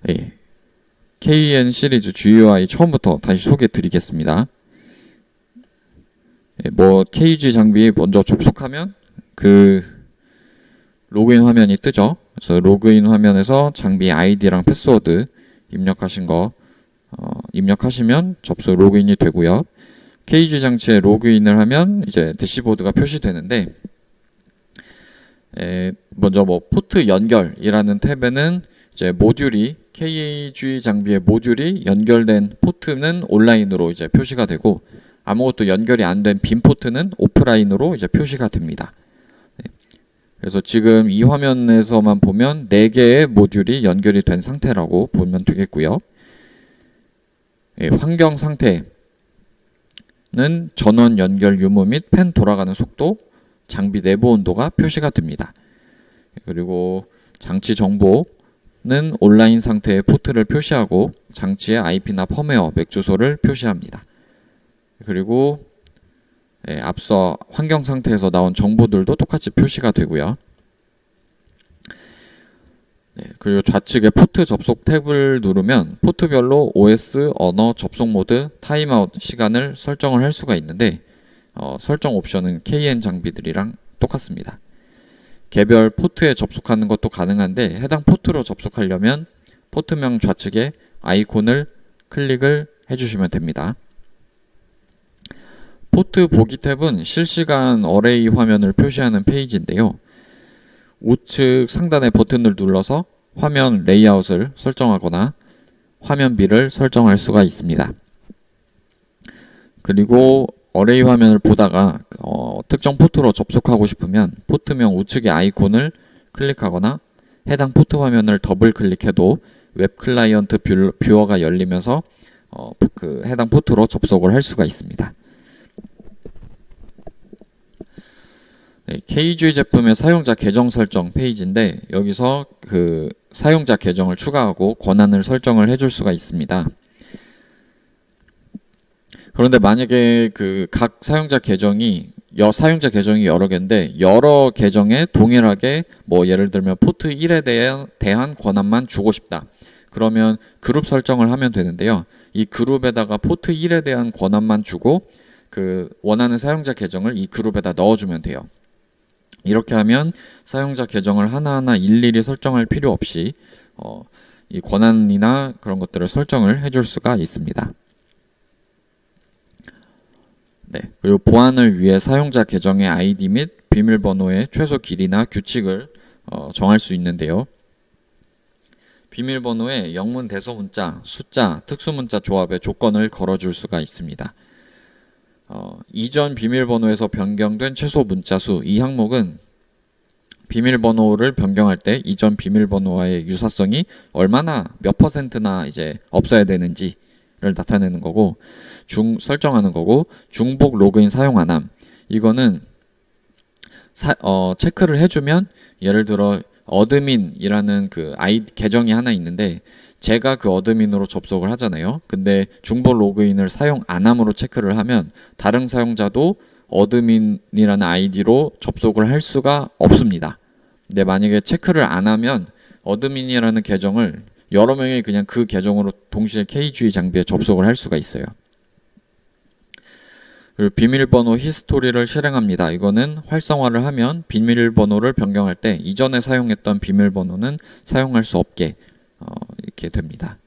예, KEN 시리즈 GUI 처음부터 다시 소개해 드리겠습니다. 예, KG 장비 먼저 접속하면 그 로그인 화면이 뜨죠. 그래서 로그인 화면에서 장비 아이디랑 패스워드 입력하신 거 입력하시면 접속 로그인이 되고요. KG 장치에 로그인을 하면 이제 대시보드가 표시되는데, 먼저 포트 연결이라는 탭에는 이제 모듈이 KG 장비의 모듈이 연결된 포트는 온라인으로 이제 표시가 되고, 아무것도 연결이 안 된 빈 포트는 오프라인으로 이제 표시가 됩니다. 그래서 지금 이 화면에서만 보면 4개의 모듈이 연결이 된 상태라고 보면 되겠고요. 환경 상태는 전원 연결 유무 및 팬 돌아가는 속도, 장비 내부 온도가 표시가 됩니다. 그리고 장치 정보는 온라인 상태의 포트를 표시하고 장치의 IP나 펌웨어, 맥 주소를 표시합니다. 그리고 앞서 환경 상태에서 나온 정보들도 똑같이 표시가 되고요. 그리고 좌측에 포트 접속 탭을 누르면 포트별로 OS, 언어, 접속 모드, 타임아웃 시간을 설정을 할 수가 있는데, 설정 옵션은 KN 장비들이랑 똑같습니다. 개별 포트에 접속하는 것도 가능한데, 해당 포트로 접속하려면 포트명 좌측에 아이콘을 클릭을 해주시면 됩니다. 포트 보기 탭은 실시간 어레이 화면을 표시하는 페이지인데요. 우측 상단의 버튼을 눌러서 화면 레이아웃을 설정하거나 화면비를 설정할 수가 있습니다. 그리고 어레이 화면을 보다가 특정 포트로 접속하고 싶으면 포트명 우측의 아이콘을 클릭하거나 해당 포트 화면을 더블 클릭해도 웹 클라이언트 뷰어가 열리면서 그 해당 포트로 접속을 할 수가 있습니다. KG 제품의 사용자 계정 설정 페이지인데, 여기서 그 사용자 계정을 추가하고 권한을 설정을 해줄 수가 있습니다. 그런데 만약에 그 각 사용자 계정이 여러 개인데, 여러 계정에 동일하게 예를 들면 포트 1에 대한 권한만 주고 싶다. 그러면 그룹 설정을 하면 되는데요. 이 그룹에다가 포트 1에 대한 권한만 주고 그 원하는 사용자 계정을 이 그룹에다 넣어주면 돼요. 이렇게 하면 사용자 계정을 하나하나 일일이 설정할 필요 없이 이 권한이나 그런 것들을 설정을 해줄 수가 있습니다. 그리고 보안을 위해 사용자 계정의 아이디 및 비밀번호의 최소 길이나 규칙을 정할 수 있는데요. 비밀번호에 영문 대소문자, 숫자, 특수문자 조합의 조건을 걸어줄 수가 있습니다. 이전 비밀번호에서 변경된 최소 문자수, 이 항목은 비밀번호를 변경할 때 이전 비밀번호와의 유사성이 얼마나 몇 %나 이제 없어야 되는지를 나타내는 거고, 설정하는 거고, 중복 로그인 사용 안함, 이거는 체크를 해주면, 예를 들어 어드민이라는 그 계정이 하나 있는데 제가 그 어드민으로 접속을 하잖아요. 근데 중복 로그인을 사용 안함으로 체크를 하면 다른 사용자도 어드민이라는 아이디로 접속을 할 수가 없습니다. 근데 만약에 체크를 안 하면 어드민이라는 계정을 여러 명이 그냥 그 계정으로 동시에 KG 장비에 접속을 할 수가 있어요. 그리고 비밀번호 히스토리를 실행합니다. 이거는 활성화를 하면 비밀번호를 변경할 때 이전에 사용했던 비밀번호는 사용할 수 없게 이렇게 됩니다.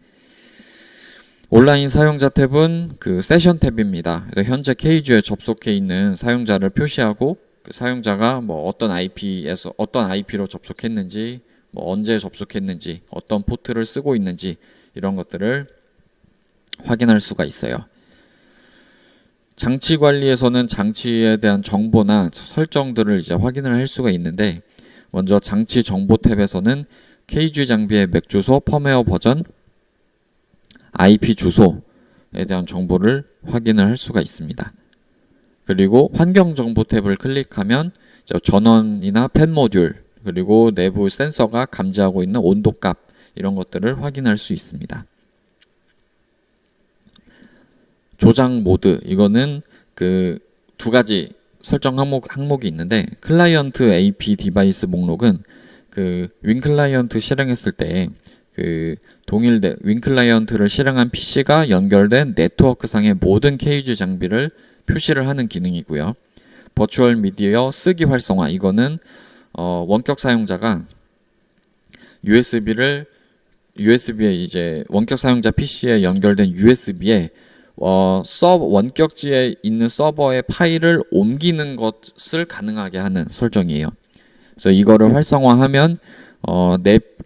온라인 사용자 탭은 그 세션 탭입니다. 현재 KG에 접속해 있는 사용자를 표시하고 그 사용자가 어떤 IP로 접속했는지, 언제 접속했는지, 어떤 포트를 쓰고 있는지, 이런 것들을 확인할 수가 있어요. 장치 관리에서는 장치에 대한 정보나 설정들을 이제 확인을 할 수가 있는데, 먼저 장치 정보 탭에서는 KG 장비의 맥 주소, 펌웨어 버전, IP 주소에 대한 정보를 확인을 할 수가 있습니다. 그리고 환경 정보 탭을 클릭하면 전원이나 팬 모듈, 그리고 내부 센서가 감지하고 있는 온도값, 이런 것들을 확인할 수 있습니다. 조작 모드, 이거는 그 두 가지 설정 항목이 있는데, 클라이언트 AP 디바이스 목록은 그 윈 클라이언트 실행했을 때 그 동일 윈 클라이언트를 실행한 PC가 연결된 네트워크상의 모든 KG 장비를 표시를 하는 기능이고요. 버추얼 미디어 쓰기 활성화, 이거는 원격 사용자가 USB에 이제 원격 사용자 PC에 연결된 USB에 원격지에 있는 서버의 파일을 옮기는 것을 가능하게 하는 설정이에요. 그래서 이거를 활성화하면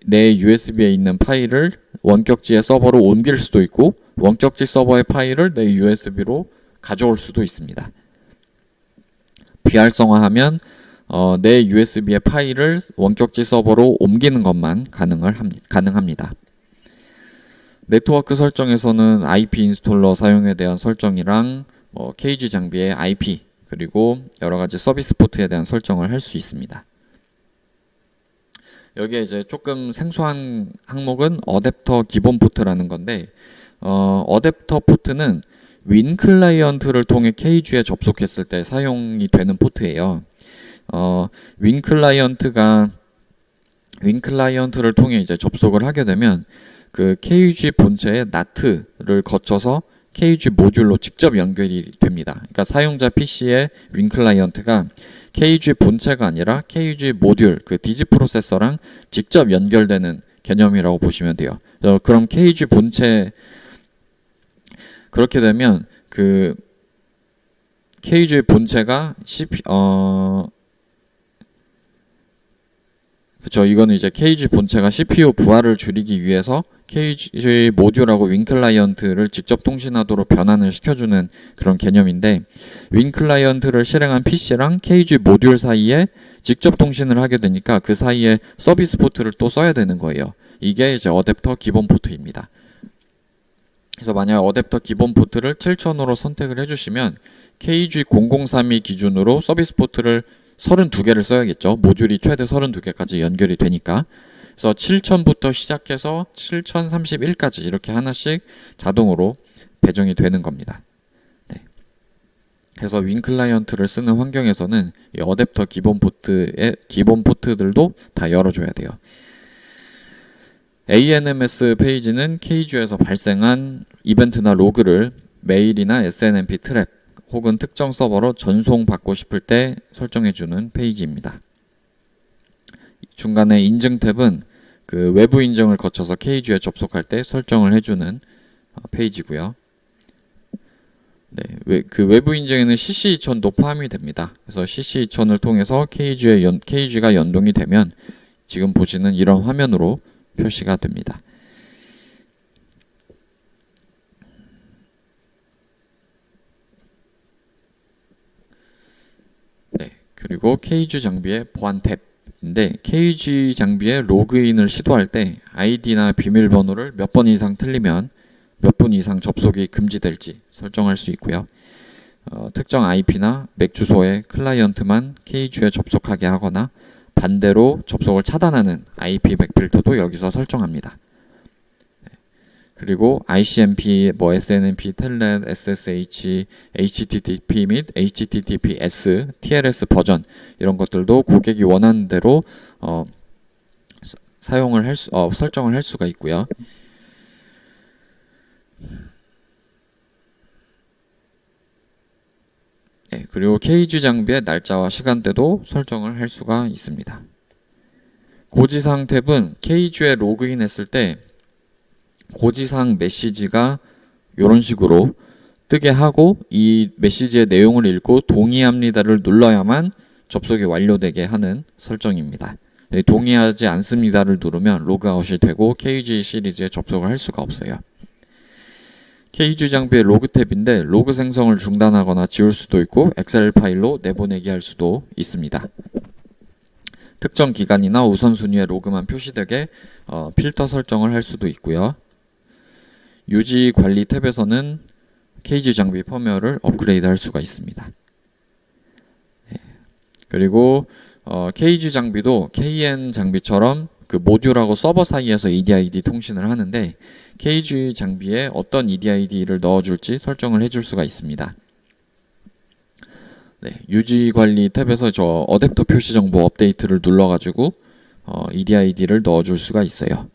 내 USB에 있는 파일을 원격지의 서버로 옮길 수도 있고, 원격지 서버의 파일을 내 USB로 가져올 수도 있습니다. 비활성화하면 내 USB의 파일을 원격지 서버로 옮기는 것만 가능합니다. 네트워크 설정에서는 IP 인스톨러 사용에 대한 설정이랑 KG 장비의 IP, 그리고 여러가지 서비스 포트에 대한 설정을 할 수 있습니다. 여기에 이제 조금 생소한 항목은 어댑터 기본 포트라는 건데, 어댑터 포트는 윈 클라이언트를 통해 KG에 접속했을 때 사용이 되는 포트예요. 윈 클라이언트를 통해 이제 접속을 하게 되면 그 KG 본체의 NAT를 거쳐서 KG 모듈로 직접 연결이 됩니다. 그러니까 사용자 PC의 윈 클라이언트가 KG 본체가 아니라 KG 모듈, 그 디지 프로세서랑 직접 연결되는 개념이라고 보시면 돼요. 그럼 KG 본체, 그렇게 되면 그 KG 본체가 이거는 이제 KG 본체가 CPU 부하를 줄이기 위해서 KG 모듈하고 윈 클라이언트를 직접 통신하도록 변환을 시켜주는 그런 개념인데, 윈 클라이언트를 실행한 PC랑 KG 모듈 사이에 직접 통신을 하게 되니까 그 사이에 서비스 포트를 또 써야 되는 거예요. 이게 이제 어댑터 기본 포트입니다. 그래서 만약 어댑터 기본 포트를 7000으로 선택을 해주시면 KG0032 기준으로 서비스 포트를 32개를 써야겠죠. 모듈이 최대 32개까지 연결이 되니까. 그래서 7000부터 시작해서 7031까지 이렇게 하나씩 자동으로 배정이 되는 겁니다. 네. 그래서 윈 클라이언트를 쓰는 환경에서는 이 어댑터 기본 포트들도 다 열어줘야 돼요. ANMS 페이지는 KG에서 발생한 이벤트나 로그를 메일이나 SNMP 트랩 혹은 특정 서버로 전송받고 싶을 때 설정해주는 페이지입니다. 중간에 인증 탭은 그 외부 인증을 거쳐서 KG에 접속할 때 설정을 해주는 페이지고요. 네, 그 외부 인증에는 CC2000도 포함이 됩니다. 그래서 CC2000을 통해서 KG가 연동이 되면 지금 보시는 이런 화면으로 표시가 됩니다. 네, 그리고 KG 장비의 보안 탭인데, KG 장비의 로그인을 시도할 때 아이디나 비밀번호를 몇 번 이상 틀리면 몇 분 이상 접속이 금지될지 설정할 수 있고요. 특정 IP나 맥 주소의 클라이언트만 KG에 접속하게 하거나 반대로 접속을 차단하는 IP 백필터도 여기서 설정합니다. 그리고 ICMP, SNMP, 텔넷, SSH, HTTP 및 HTTPS, TLS 버전 이런 것들도 고객이 원하는 대로 설정을 할 수가 있고요. 네, 그리고 KG 장비의 날짜와 시간대도 설정을 할 수가 있습니다. 고지사항 탭은 KG에 로그인했을 때 고지사항 메시지가 이런 식으로 뜨게 하고, 이 메시지의 내용을 읽고 동의합니다를 눌러야만 접속이 완료되게 하는 설정입니다. 동의하지 않습니다를 누르면 로그아웃이 되고 KG 시리즈에 접속을 할 수가 없어요. KG 장비의 로그 탭인데 로그 생성을 중단하거나 지울 수도 있고 엑셀 파일로 내보내기 할 수도 있습니다. 특정 기간이나 우선순위의 로그만 표시되게 필터 설정을 할 수도 있고요. 유지 관리 탭에서는 KG 장비 펌웨어를 업그레이드 할 수가 있습니다. 네. 그리고 KG 장비도 KN 장비처럼 그 모듈하고 서버 사이에서 EDID 통신을 하는데, KG 장비에 어떤 EDID를 넣어줄지 설정을 해줄 수가 있습니다. 네, 유지 관리 탭에서 저 어댑터 표시 정보 업데이트를 눌러가지고 EDID를 넣어줄 수가 있어요.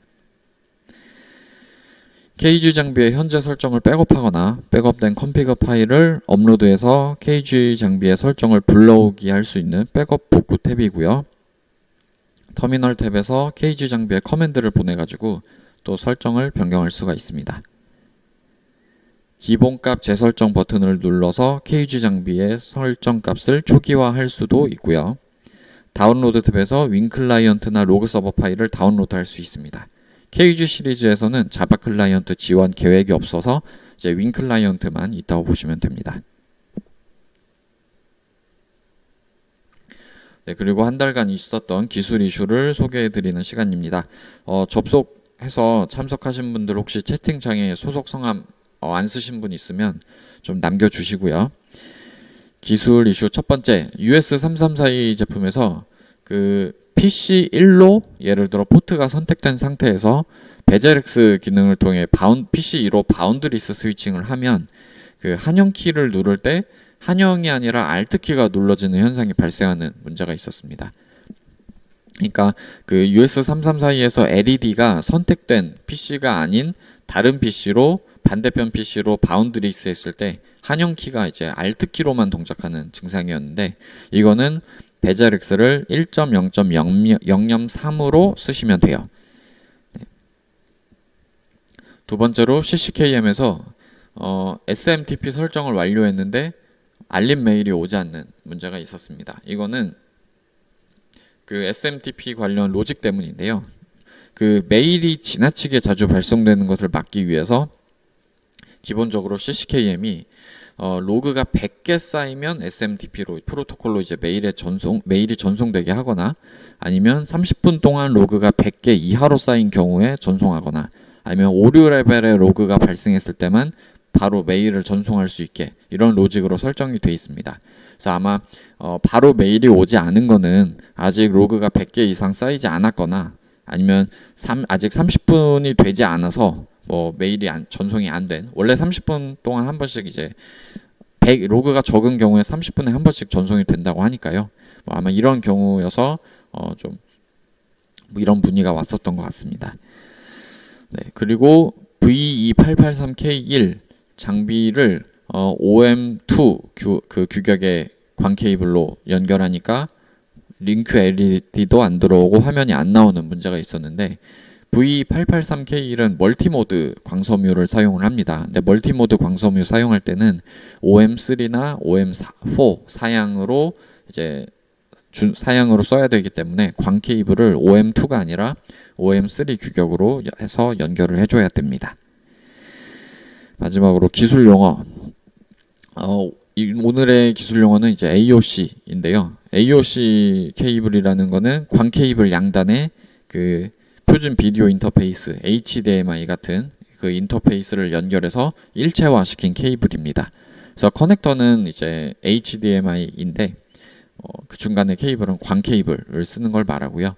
KG 장비의 현재 설정을 백업하거나 백업된 컨피그 파일을 업로드해서 KG 장비의 설정을 불러오기 할 수 있는 백업 복구 탭이고요. 터미널 탭에서 KG 장비의 커맨드를 보내가지고 또 설정을 변경할 수가 있습니다. 기본값 재설정 버튼을 눌러서 KG 장비의 설정값을 초기화할 수도 있고요. 다운로드 탭에서 윈 클라이언트나 로그 서버 파일을 다운로드 할 수 있습니다. KG 시리즈에서는 자바 클라이언트 지원 계획이 없어서 이제 윈 클라이언트만 있다고 보시면 됩니다. 네, 그리고 한 달간 있었던 기술 이슈를 소개해 드리는 시간입니다. 접속해서 참석하신 분들 혹시 채팅창에 소속 성함 안 쓰신 분 있으면 좀 남겨주시고요. 기술 이슈 첫 번째, US3342 제품에서 그 PC1로 예를 들어 포트가 선택된 상태에서 베젤X 기능을 통해 PC2로 바운드리스 스위칭을 하면 그 한영 키를 누를 때 한영이 아니라 Alt 키가 눌러지는 현상이 발생하는 문제가 있었습니다. 그러니까 그 US3342에서 LED가 선택된 PC가 아닌 다른 PC로 반대편 PC로 바운드리스 했을 때 한영 키가 이제 Alt 키로만 동작하는 증상이었는데 이거는 베젤X를 1.0.003으로 쓰시면 돼요. 네. 두 번째로 CCKM에서 SMTP 설정을 완료했는데 알림 메일이 오지 않는 문제가 있었습니다. 이거는 그 SMTP 관련 로직 때문인데요. 그 메일이 지나치게 자주 발송되는 것을 막기 위해서 기본적으로 CCKM이 로그가 100개 쌓이면 SMTP로 프로토콜로 이제 메일이 전송되게 하거나 아니면 30분 동안 로그가 100개 이하로 쌓인 경우에 전송하거나 아니면 오류 레벨의 로그가 발생했을 때만 바로 메일을 전송할 수 있게 이런 로직으로 설정이 되어 있습니다. 그래서 아마 바로 메일이 오지 않은 거는 아직 로그가 100개 이상 쌓이지 않았거나 아니면 아직 30분이 되지 않아서 메일이 전송이 안 된, 원래 30분 동안 한 번씩 이제 로그가 적은 경우에 30분에 한 번씩 전송이 된다고 하니까요. 아마 이런 경우여서 좀 이런 문의가 왔었던 것 같습니다. 네, 그리고 VE883K1 장비를 OM2 그 규격의 광 케이블로 연결하니까 링크 LED도 안 들어오고 화면이 안 나오는 문제가 있었는데 V883K1은 멀티모드 광섬유를 사용을 합니다. 근데 멀티모드 광섬유 사용할 때는 OM3나 OM4 사양으로 이제 사양으로 써야 되기 때문에 광 케이블을 OM2가 아니라 OM3 규격으로 해서 연결을 해줘야 됩니다. 마지막으로 기술 용어. 오늘의 기술 용어는 이제 AOC인데요. AOC 케이블이라는 거는 광 케이블 양단에 그 표준 비디오 인터페이스 HDMI 같은 그 인터페이스를 연결해서 일체화시킨 케이블입니다. 그래서 커넥터는 이제 HDMI인데 그 중간에 케이블은 광 케이블을 쓰는 걸 말하고요.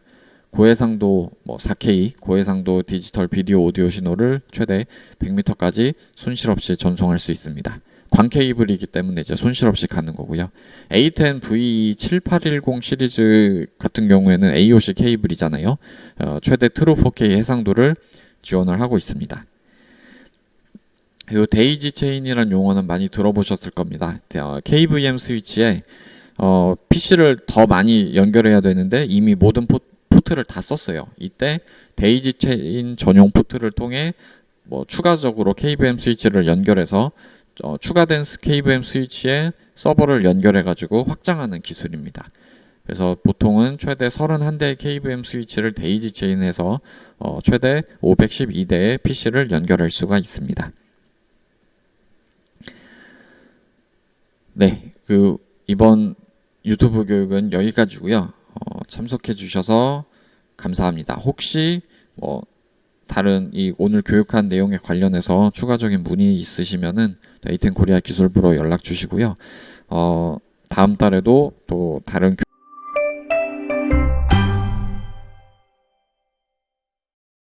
고해상도 4K 고해상도 디지털 비디오 오디오 신호를 최대 100m까지 손실 없이 전송할 수 있습니다. 광 케이블이기 때문에 이제 손실 없이 가는 거고요. A10V7810 시리즈 같은 경우에는 AOC 케이블이잖아요. 최대 트루 4K 해상도를 지원을 하고 있습니다. 이 데이지 체인이라는 용어는 많이 들어보셨을 겁니다. KVM 스위치에 PC를 더 많이 연결해야 되는데 이미 모든 포트를 다 썼어요. 이때 데이지 체인 전용 포트를 통해 추가적으로 KVM 스위치를 연결해서 추가된 KVM 스위치에 서버를 연결해 가지고 확장하는 기술입니다. 그래서 보통은 최대 31대의 KVM 스위치를 데이지 체인해서 최대 512대의 PC를 연결할 수가 있습니다. 네, 이번 유튜브 교육은 여기까지고요. 참석해 주셔서 감사합니다. 혹시 다른 오늘 교육한 내용에 관련해서 추가적인 문의 있으시면은 에이텐 코리아 기술부로 연락 주시고요. 다음 달에도 또 다른